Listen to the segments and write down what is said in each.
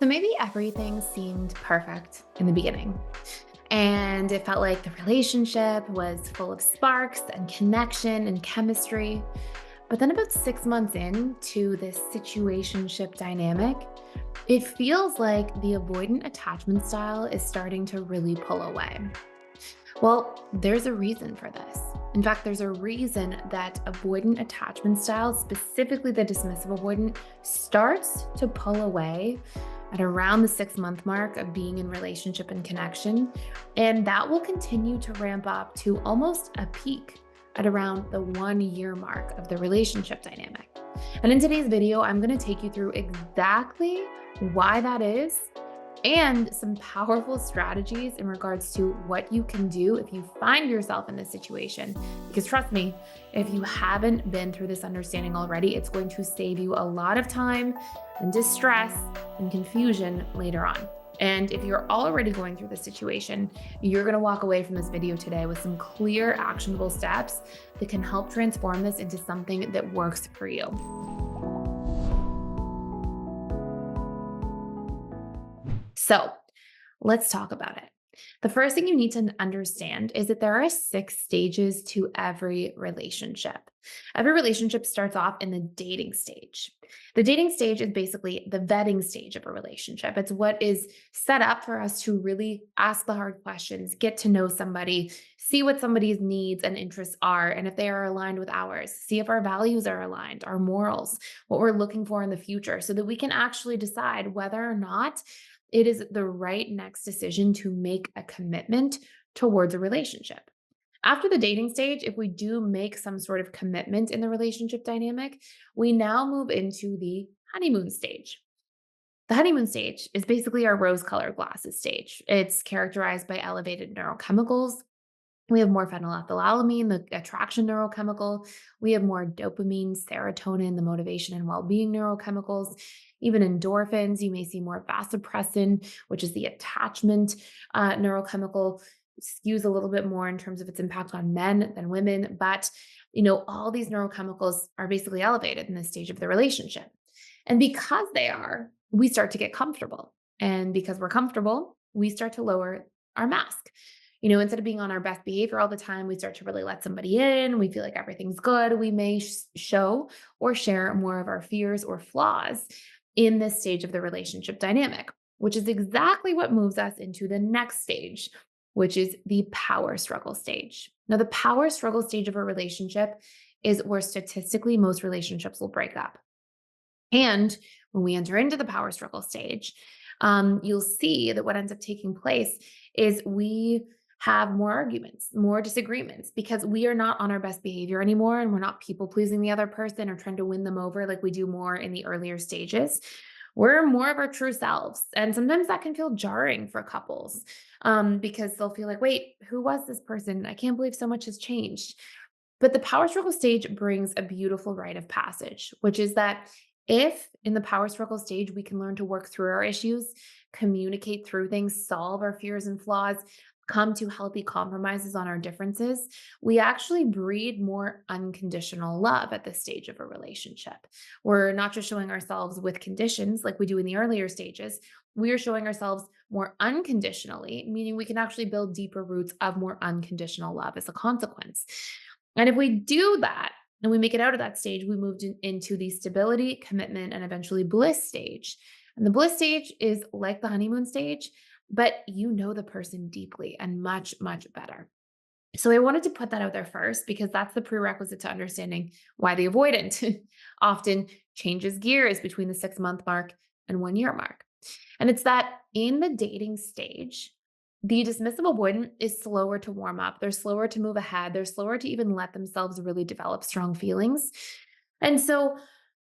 So maybe everything seemed perfect in the beginning, and it felt like the relationship was full of sparks and connection and chemistry. But then, about 6 months into this situationship dynamic, it feels like the avoidant attachment style is starting to really pull away. Well, there's a reason for this. In fact, there's a reason that avoidant attachment style, specifically the dismissive avoidant, starts to pull away at around the 6 month mark of being in relationship and connection. And that will continue to ramp up to almost a peak at around the 1 year mark of the relationship dynamic. And in today's video, I'm going to take you through exactly why that is and some powerful strategies in regards to what you can do if you find yourself in this situation. Because trust me, if you haven't been through this understanding already, it's going to save you a lot of time and distress and confusion later on. And if you're already going through this situation, you're going to walk away from this video today with some clear, actionable steps that can help transform this into something that works for you. So let's talk about it. The first thing you need to understand is that there are 6 stages to every relationship. Every relationship starts off in the dating stage. The dating stage is basically the vetting stage of a relationship. It's what is set up for us to really ask the hard questions, get to know somebody, see what somebody's needs and interests are, and if they are aligned with ours, see if our values are aligned, our morals, what we're looking for in the future, so that we can actually decide whether or not it is the right next decision to make a commitment towards a relationship. After the dating stage, if we do make some sort of commitment in the relationship dynamic, we now move into the honeymoon stage. The honeymoon stage is basically our rose colored glasses stage. It's characterized by elevated neurochemicals. We have more phenylethylamine, the attraction neurochemical. We have more dopamine, serotonin, the motivation and well being neurochemicals, even endorphins. You may see more vasopressin, which is the attachment neurochemical. Skews a little bit more in terms of its impact on men than women. But, all these neurochemicals are basically elevated in this stage of the relationship. And because they are, we start to get comfortable. And because we're comfortable, we start to lower our mask. Instead of being on our best behavior all the time, we start to really let somebody in. We feel like everything's good. We may show or share more of our fears or flaws in this stage of the relationship dynamic, which is exactly what moves us into the next stage, which is the power struggle stage. Now, the power struggle stage of a relationship is where statistically most relationships will break up. And when we enter into the power struggle stage, you'll see that what ends up taking place is we have more arguments, more disagreements, because we are not on our best behavior anymore, and we're not people pleasing the other person or trying to win them over like we do more in the earlier stages. We're more of our true selves. And sometimes that can feel jarring for couples because they'll feel like, wait, who was this person? I can't believe so much has changed. But the power struggle stage brings a beautiful rite of passage, which is that if in the power struggle stage we can learn to work through our issues, communicate through things, solve our fears and flaws, come to healthy compromises on our differences, we actually breed more unconditional love at this stage of a relationship. We're not just showing ourselves with conditions like we do in the earlier stages, we are showing ourselves more unconditionally, meaning we can actually build deeper roots of more unconditional love as a consequence. And if we do that, and we make it out of that stage, we moved into the stability, commitment, and eventually bliss stage. And the bliss stage is like the honeymoon stage, but you know the person deeply and much, much better. So I wanted to put that out there first because that's the prerequisite to understanding why the avoidant often changes gears between the 6 month mark and 1 year mark. And it's that in the dating stage, the dismissive avoidant is slower to warm up. They're slower to move ahead. They're slower to even let themselves really develop strong feelings. And so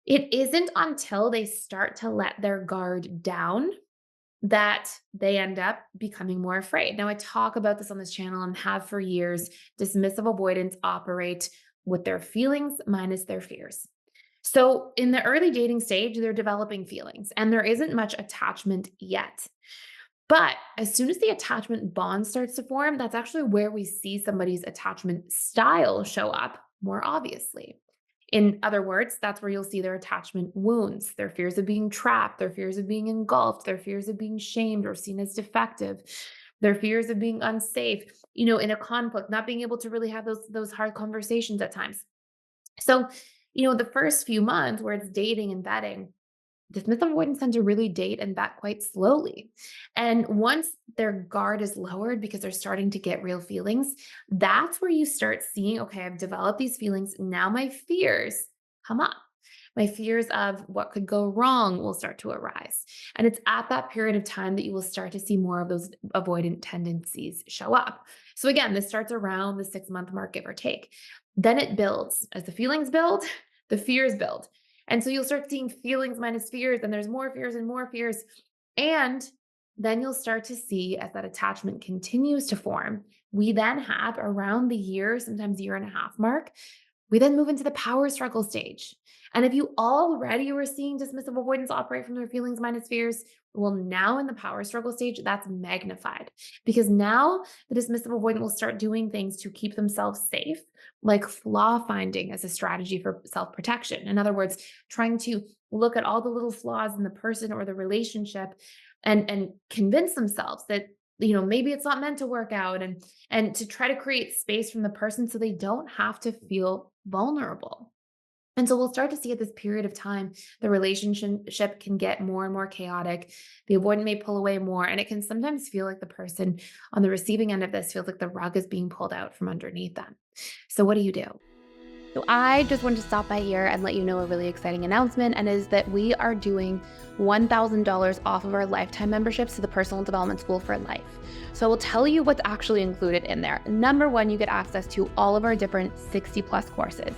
it isn't until they start to let their guard down that they end up becoming more afraid. Now, I talk about this on this channel and have for years. Dismissive avoidants operate with their feelings minus their fears. So in the early dating stage, they're developing feelings and there isn't much attachment yet. But as soon as the attachment bond starts to form, that's actually where we see somebody's attachment style show up more obviously. In other words, that's where you'll see their attachment wounds, their fears of being trapped, their fears of being engulfed, their fears of being shamed or seen as defective, their fears of being unsafe, in a conflict, not being able to really have those hard conversations at times. So, the first few months where it's dating and vetting, dismissive avoidants tend to really date and vet quite slowly. And once their guard is lowered because they're starting to get real feelings, that's where you start seeing, okay, I've developed these feelings. Now my fears come up. My fears of what could go wrong will start to arise. And it's at that period of time that you will start to see more of those avoidant tendencies show up. So, again, this starts around the 6 month mark, give or take. Then it builds. As the feelings build, the fears build. And so you'll start seeing feelings minus fears, and there's more fears and more fears. And then you'll start to see as that attachment continues to form, we then have around the year, sometimes year and a half mark, we then move into the power struggle stage. And if you already were seeing dismissive avoidance operate from their feelings minus fears, well, now in the power struggle stage, that's magnified because now the dismissive avoidant will start doing things to keep themselves safe, like flaw finding as a strategy for self protection. In other words, trying to look at all the little flaws in the person or the relationship and convince themselves that maybe it's not meant to work out, and to try to create space from the person so they don't have to feel vulnerable. And so we'll start to see at this period of time, the relationship can get more and more chaotic. The avoidant may pull away more, and it can sometimes feel like the person on the receiving end of this feels like the rug is being pulled out from underneath them. So, what do you do? So I just wanted to stop by here and let you know a really exciting announcement, and is that we are doing $1,000 off of our lifetime memberships to the Personal Development School for Life. So I will tell you what's actually included in there. Number one, you get access to all of our different 60 plus courses.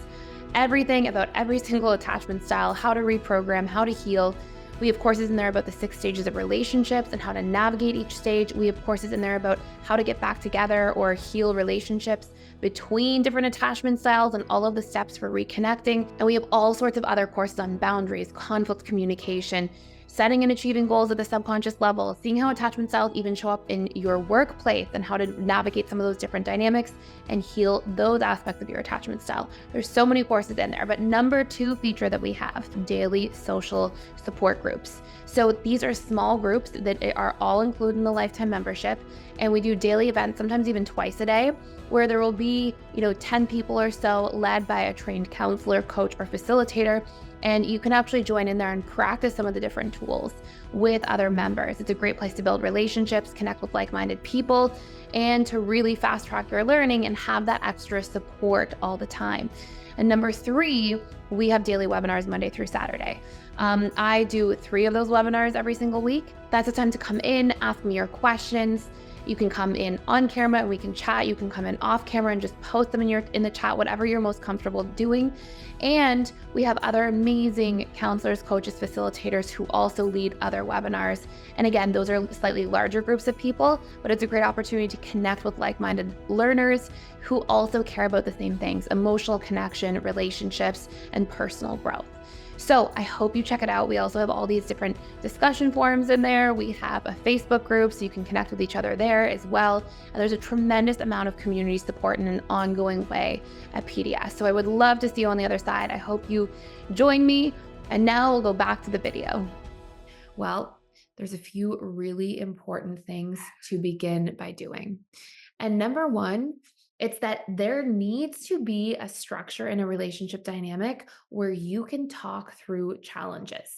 Everything about every single attachment style, how to reprogram, how to heal. We have courses in there about the 6 stages of relationships and how to navigate each stage. We have courses in there about how to get back together or heal relationships between different attachment styles and all of the steps for reconnecting. And we have all sorts of other courses on boundaries, conflict communication, setting and achieving goals at the subconscious level, seeing how attachment styles even show up in your workplace and how to navigate some of those different dynamics and heal those aspects of your attachment style. There's so many courses in there, but number 2 feature that we have, daily social support groups. So these are small groups that are all included in the lifetime membership, and we do daily events, sometimes even twice a day, where there will be, 10 people or so led by a trained counselor, coach, or facilitator. And you can actually join in there and practice some of the different tools with other members. It's a great place to build relationships, connect with like-minded people, and to really fast track your learning and have that extra support all the time. And number 3, we have daily webinars Monday through Saturday. I do 3 of those webinars every single week. That's the time to come in, ask me your questions. You can come in on camera and we can chat. You can come in off camera and just post them in the chat, whatever you're most comfortable doing. And we have other amazing counselors, coaches, facilitators who also lead other webinars. And again, those are slightly larger groups of people, but it's a great opportunity to connect with like-minded learners who also care about the same things: emotional connection, relationships, and personal growth. So I hope you check it out. We also have all these different discussion forums in there. We have a Facebook group so you can connect with each other there as well. And there's a tremendous amount of community support in an ongoing way at PDS. So I would love to see you on the other side. I hope you join me. And now we'll go back to the video. Well, there's a few really important things to begin by doing. And number 1, it's that there needs to be a structure in a relationship dynamic where you can talk through challenges.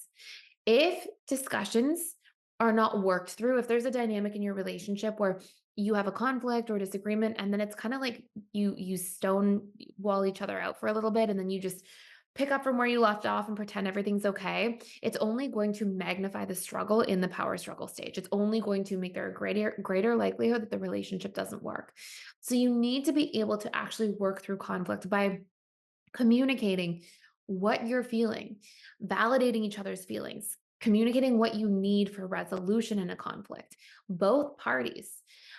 If discussions are not worked through, if there's a dynamic in your relationship where you have a conflict or disagreement, and then it's kind of like you stonewall each other out for a little bit, and then you just pick up from where you left off and pretend everything's okay, it's only going to magnify the struggle in the power struggle stage. It's only going to make there a greater likelihood that the relationship doesn't work. So you need to be able to actually work through conflict by communicating what you're feeling, validating each other's feelings, communicating what you need for resolution in a conflict, both parties.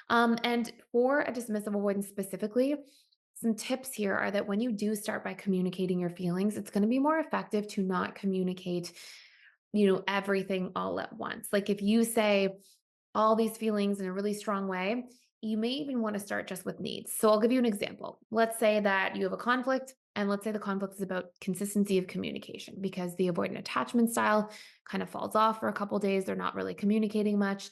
And for a dismissive avoidance specifically, some tips here are that when you do start by communicating your feelings, it's going to be more effective to not communicate, everything all at once. Like if you say all these feelings in a really strong way, you may even want to start just with needs. So I'll give you an example. Let's say that you have a conflict And let's say the conflict is about consistency of communication because the avoidant attachment style kind of falls off for a couple days. They're not really communicating much.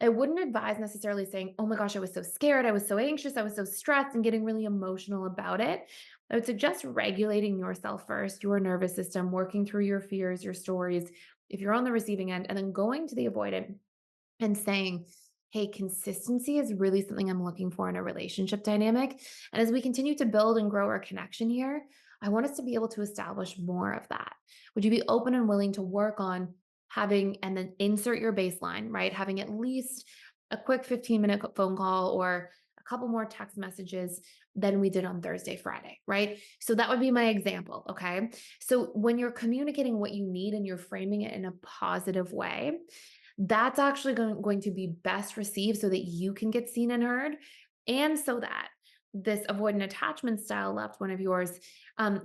I wouldn't advise necessarily saying, oh my gosh, I was so scared, I was so anxious, I was so stressed, and getting really emotional about it. I would suggest regulating yourself first, your nervous system, working through your fears, your stories, if you're on the receiving end, and then going to the avoidant and saying, hey, consistency is really something I'm looking for in a relationship dynamic. And as we continue to build and grow our connection here, I want us to be able to establish more of that. Would you be open and willing to work on having and then insert your baseline, right? Having at least a quick 15-minute phone call or a couple more text messages than we did on Thursday, Friday, right? So that would be my example. Okay. So when you're communicating what you need and you're framing it in a positive way, that's actually going to be best received so that you can get seen and heard, and so that this avoidant attachment style loved one of yours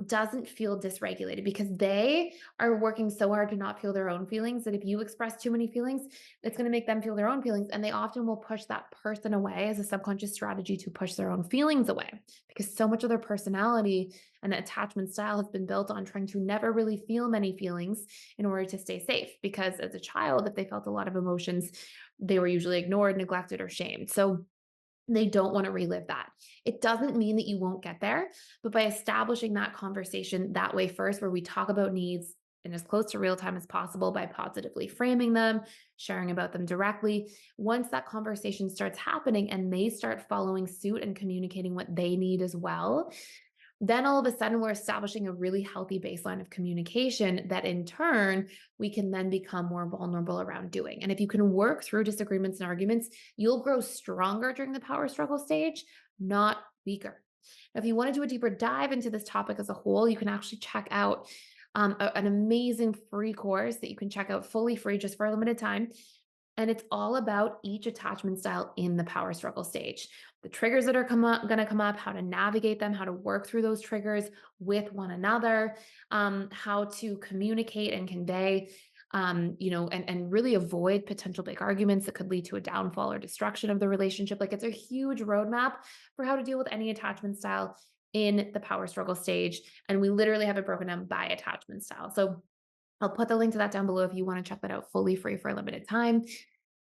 doesn't feel dysregulated because they are working so hard to not feel their own feelings that if you express too many feelings, it's going to make them feel their own feelings. And they often will push that person away as a subconscious strategy to push their own feelings away because so much of their personality and attachment style has been built on trying to never really feel many feelings in order to stay safe. Because as a child, if they felt a lot of emotions, they were usually ignored, neglected, or shamed. So they don't want to relive that. It doesn't mean that you won't get there, but by establishing that conversation that way first, where we talk about needs in as close to real time as possible by positively framing them, sharing about them directly. Once that conversation starts happening and they start following suit and communicating what they need as well, then all of a sudden we're establishing a really healthy baseline of communication that in turn we can then become more vulnerable around doing. And if you can work through disagreements and arguments, you'll grow stronger during the power struggle stage, not weaker. Now, if you want to do a deeper dive into this topic as a whole, you can actually check out an amazing free course that you can check out fully free just for a limited time. And it's all about each attachment style in the power struggle stage. The triggers that are going to come up, how to navigate them, how to work through those triggers with one another, how to communicate and convey, and really avoid potential big arguments that could lead to a downfall or destruction of the relationship. Like it's a huge roadmap for how to deal with any attachment style in the power struggle stage. And we literally have it broken down by attachment style. So I'll put the link to that down below if you want to check that out fully free for a limited time.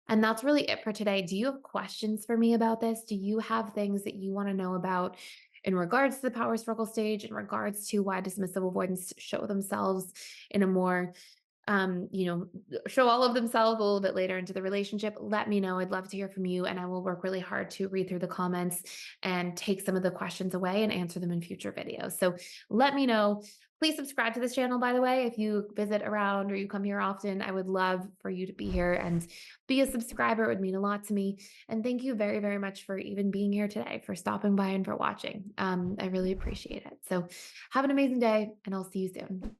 And that's really it for today. Do you have questions for me about this? Do you have things that you want to know about in regards to the power struggle stage, in regards to why dismissive avoidants show themselves in a more you know, show all of themselves a little bit later into the relationship? Let me know. I'd love to hear from you, and I will work really hard to read through the comments and take some of the questions away and answer them in future videos. So let me know. Please subscribe to this channel, by the way. If you visit around or you come here often, I would love for you to be here and be a subscriber. It would mean a lot to me. And thank you very, very much for even being here today, for stopping by and for watching. I really appreciate it. So have an amazing day, and I'll see you soon.